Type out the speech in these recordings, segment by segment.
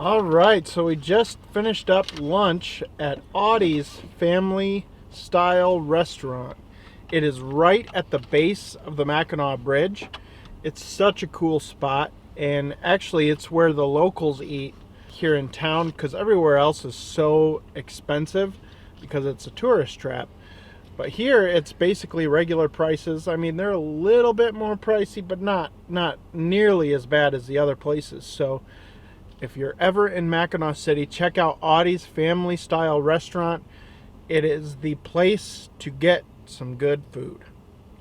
All right, so we just finished up lunch at Audie's Family Style Restaurant. It is right at the base of the Mackinac Bridge. It's such a cool spot, and actually it's where the locals eat here in town because everywhere else is so expensive because it's a tourist trap. But here it's basically regular prices. I mean, they're a little bit more pricey, but not nearly as bad as the other places. So if you're ever in Mackinaw City, check out Audie's Family Style Restaurant. It is the place to get some good food.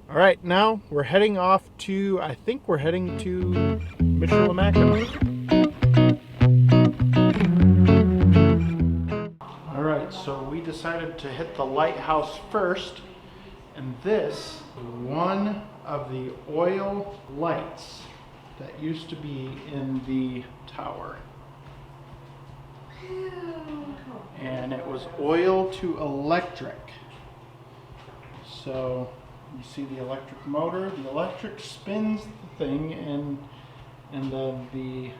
All right, now we're heading off to, I think we're heading to Michilimackinac. All right, so we decided to hit the lighthouse first, and this is one of the oil lights that used to be in the tower. And it was oil to electric. So you see the electric motor, the electric spins the thing, and then the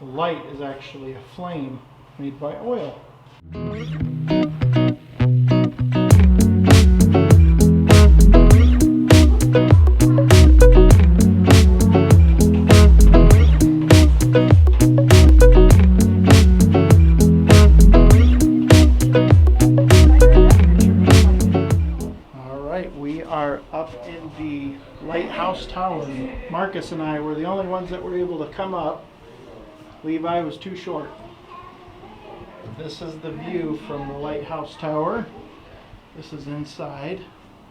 light is actually a flame made by oil. We are up in the lighthouse tower. Marcus and I were the only ones that were able to come up. Levi was too short. This is the view from the lighthouse tower. This is inside.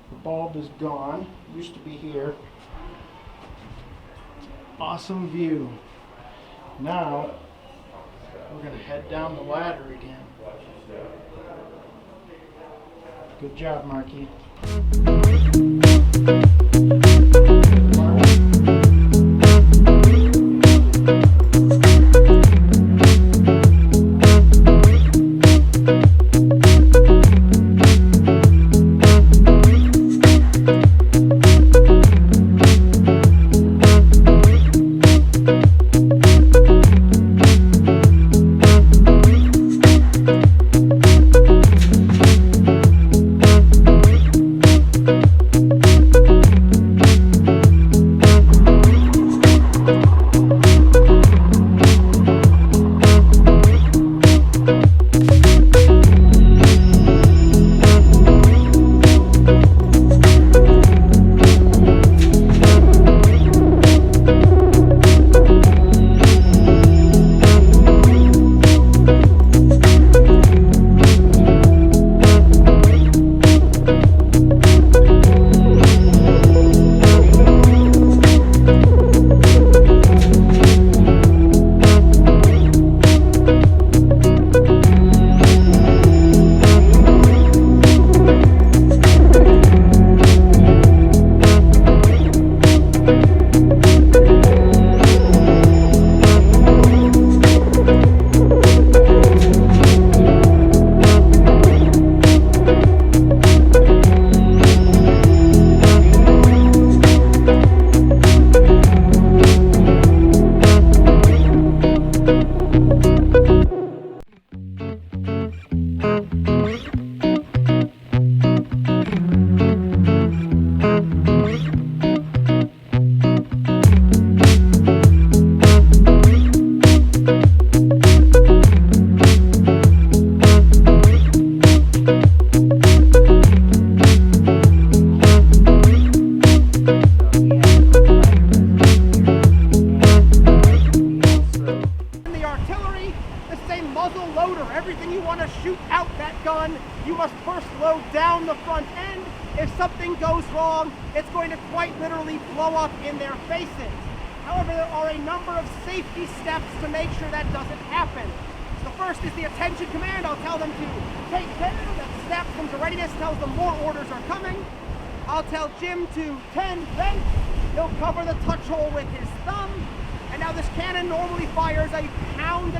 The bulb is gone. It used to be here. Awesome view. Now we're going to head down the ladder again. Good job, Marky. Everything you want to shoot out that gun, you must first load down the front end. If something goes wrong, it's going to quite literally blow up in their faces. However, there are a number of safety steps to make sure that doesn't happen. So the first is the attention command. I'll tell them to take care. That snap comes to readiness, tells them more orders are coming. I'll tell Jim to tend vent. He'll cover the touch hole with his thumb. And now this cannon normally fires a 1.5 pounds